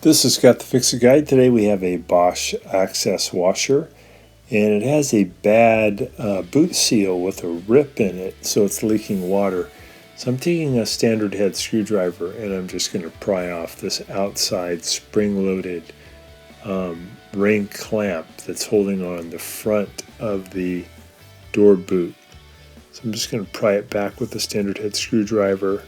This is Scott the Fix-It Guide. Today we have a Bosch access washer, and it has a bad boot seal with a rip in it, so it's leaking water. So I'm taking a standard head screwdriver and I'm just going to pry off this outside spring-loaded ring clamp that's holding on the front of the door boot. So I'm just going to pry it back with the standard head screwdriver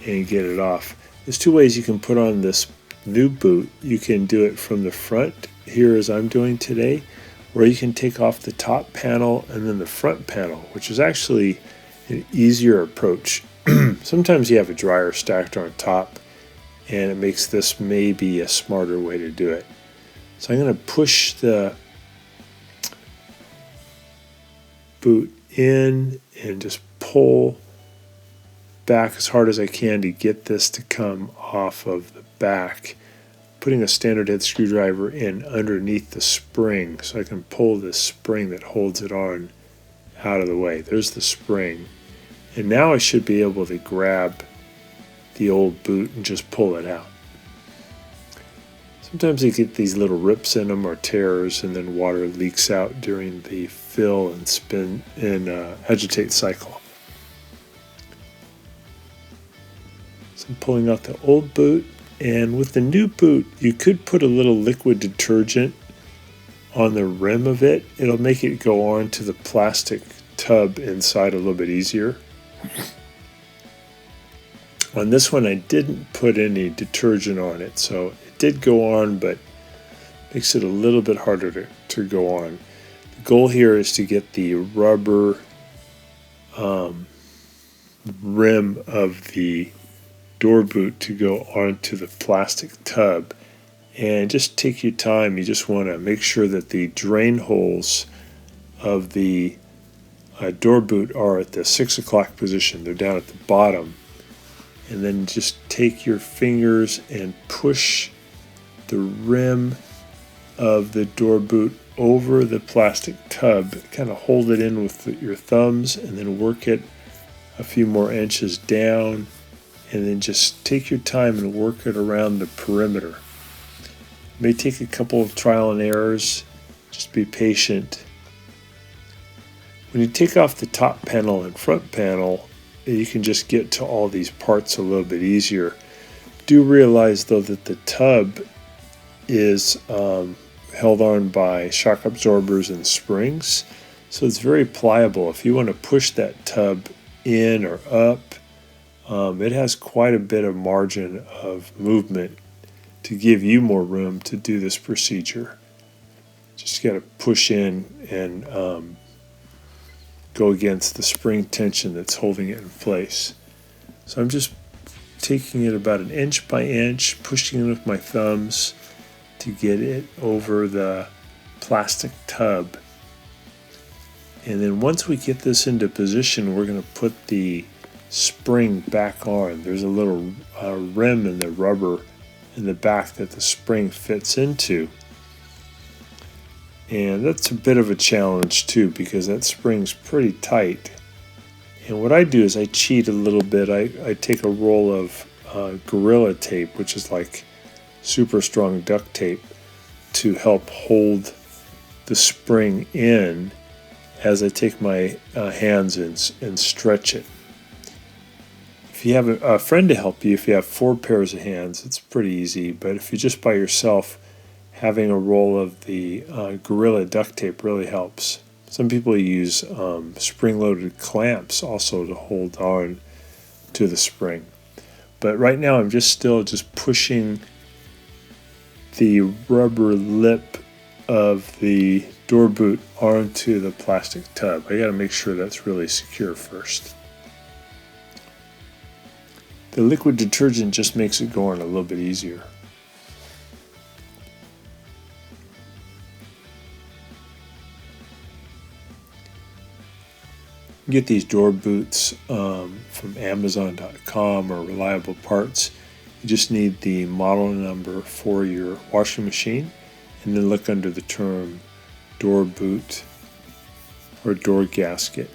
and get it off. There's two ways you can put on this new boot. You can do it from the front here as I'm doing today, or you can take off the top panel and then the front panel, which is actually an easier approach. Sometimes you have a dryer stacked on top and it makes this maybe a smarter way to do it. So I'm going to push the boot in and just pull back as hard as I can to get this to come off of the back, putting a standard head screwdriver in underneath the spring so I can pull this spring that holds it on out of the way. There's the spring, and now I should be able to grab the old boot and just pull it out. Sometimes you get these little rips in them or tears, and then water leaks out during the fill and spin and agitate cycle. So I'm pulling out the old boot, and with the new boot you could put a little liquid detergent on the rim of it. It'll make it go on to the plastic tub inside a little bit easier. On this one I didn't put any detergent on it, so it did go on, but makes it a little bit harder to go on. The goal here is to get the rubber rim of the door boot to go onto the plastic tub, and just take your time. You just want to make sure that the drain holes of the door boot are at the 6 o'clock position. They're down at the bottom, and then just take your fingers and push the rim of the door boot over the plastic tub. Kind of hold it in with your thumbs and then work it a few more inches down, and then just take your time and work it around the perimeter. It may take a couple of trial and errors. Just be patient. When you take off the top panel and front panel, you can just get to all these parts a little bit easier. Do realize though that the tub is held on by shock absorbers and springs, so it's very pliable. If you want to push that tub in or up, it has quite a bit of margin of movement to give you more room to do this procedure. Just got to push in and go against the spring tension that's holding it in place. So I'm just taking it about an inch by inch, pushing it with my thumbs to get it over the plastic tub. And then once we get this into position, we're going to put the spring back on. There's a little rim in the rubber in the back that the spring fits into. And that's a bit of a challenge too, because that spring's pretty tight. And what I do is I cheat a little bit. I take a roll of Gorilla tape, which is like super strong duct tape, to help hold the spring in as I take my hands and stretch it. If you have a friend to help you, if you have 4 pairs of hands, it's pretty easy. But if you're just by yourself, having a roll of the Gorilla duct tape really helps. Some people use spring-loaded clamps also to hold on to the spring. But right now I'm still pushing the rubber lip of the door boot onto the plastic tub. I got to make sure that's really secure first. The liquid detergent just makes it go on a little bit easier. You get these door boots from Amazon.com or Reliable Parts. You just need the model number for your washing machine, and then look under the term door boot or door gasket.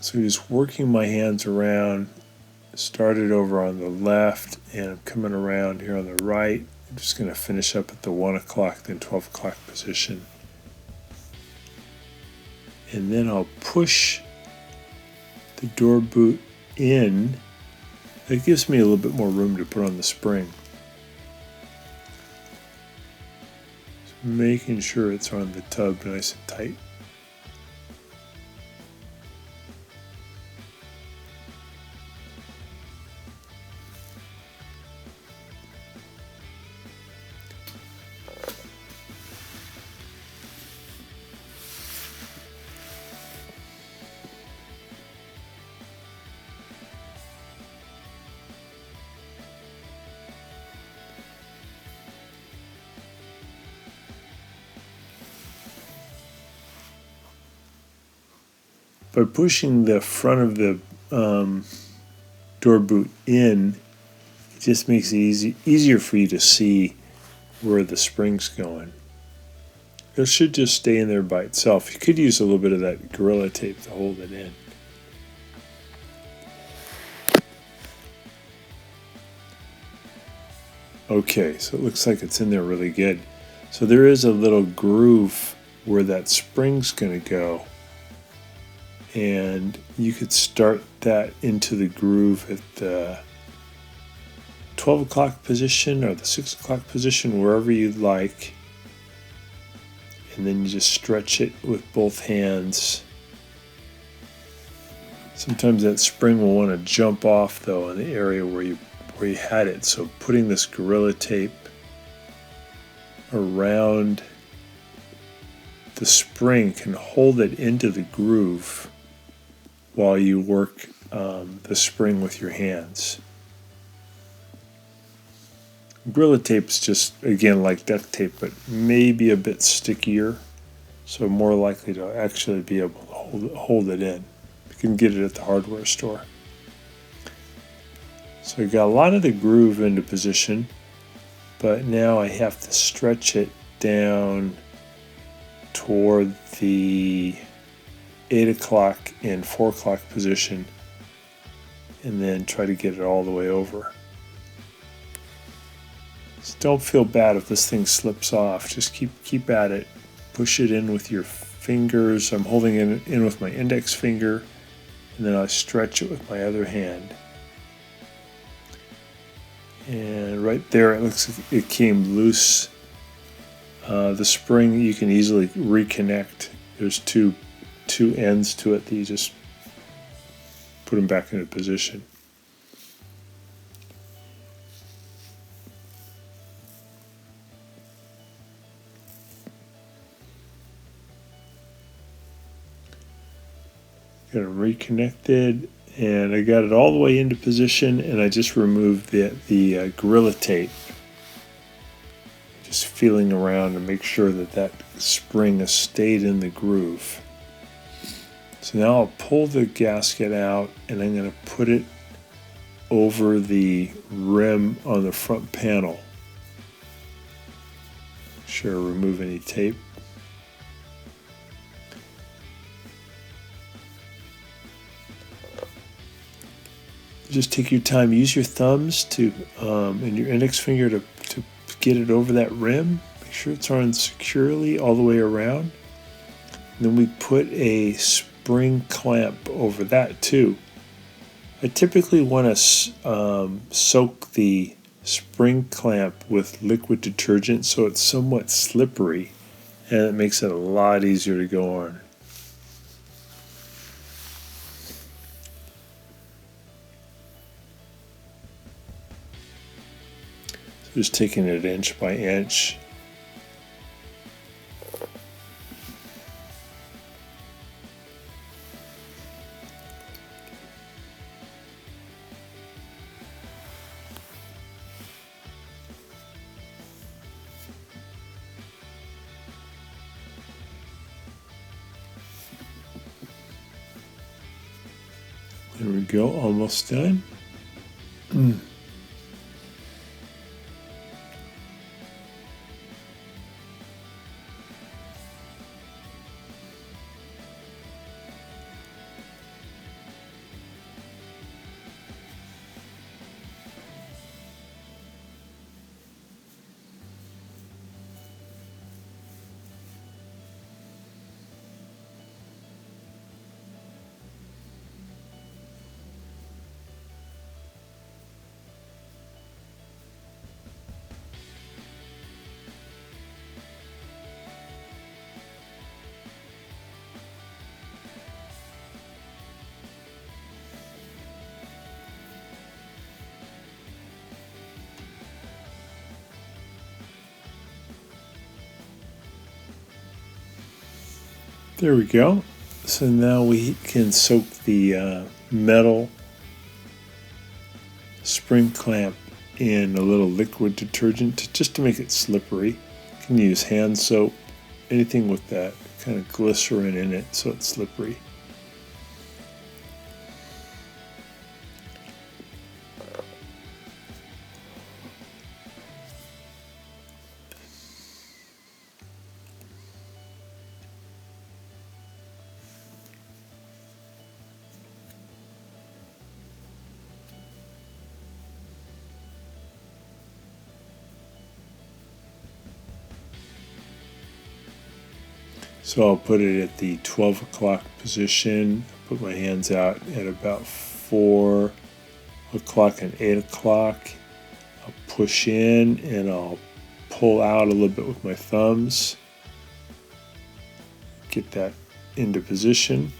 So just working my hands around, started over on the left and I'm coming around here on the right. I'm just going to finish up at the 1 o'clock, then 12 o'clock position. And then I'll push the door boot in. That gives me a little bit more room to put on the spring. So making sure it's on the tub nice and tight. By pushing the front of the door boot in, it just makes it easier for you to see where the spring's going. It should just stay in there by itself. You could use a little bit of that Gorilla Tape to hold it in. Okay, so it looks like it's in there really good. So there is a little groove where that spring's going to go. And you could start that into the groove at the 12 o'clock position or the 6 o'clock position, wherever you'd like. And then you just stretch it with both hands. Sometimes that spring will want to jump off though in the area where you had it. So putting this Gorilla Tape around the spring can hold it into the groove while you work the spring with your hands. Gorilla Tape's just, again, like duct tape, but maybe a bit stickier, so more likely to actually be able to hold it in. You can get it at the hardware store. So I got a lot of the groove into position, but now I have to stretch it down toward the 8 o'clock and 4 o'clock position and then try to get it all the way over. So don't feel bad if this thing slips off. Just keep at it. Push it in with your fingers. I'm holding it in with my index finger, and then I stretch it with my other hand. And right there it looks like it came loose. The spring you can easily reconnect. There's two ends to it that you just put them back into position. Got them reconnected, and I got it all the way into position, and I just removed the Gorilla Tape. Just feeling around to make sure that spring has stayed in the groove. So now I'll pull the gasket out and I'm going to put it over the rim on the front panel. Make sure I remove any tape. Just take your time. Use your thumbs to and your index finger to get it over that rim. Make sure it's on securely all the way around. And then we put a spring clamp over that too. I typically want to soak the spring clamp with liquid detergent so it's somewhat slippery, and it makes it a lot easier to go on. Just taking it inch by inch. There we go, almost done. There we go. So now we can soak the metal spring clamp in a little liquid detergent just to make it slippery. You can use hand soap, anything with that kind of glycerin in it so it's slippery. So I'll put it at the 12 o'clock position, put my hands out at about 4 o'clock and 8 o'clock. I'll push in and I'll pull out a little bit with my thumbs. Get that into position.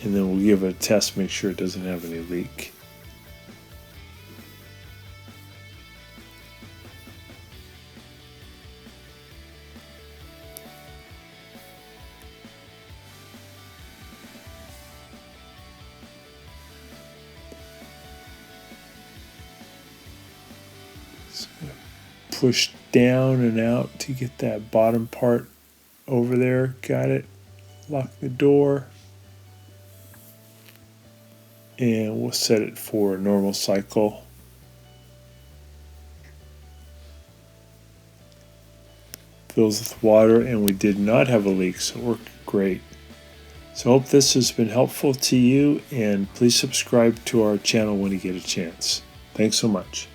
And then we'll give it a test, make sure it doesn't have any leak. So push down and out to get that bottom part over there. Got it. Lock the door. And we'll set it for a normal cycle. Fills with water, and we did not have a leak, so it worked great. So I hope this has been helpful to you, and please subscribe to our channel when you get a chance. Thanks so much.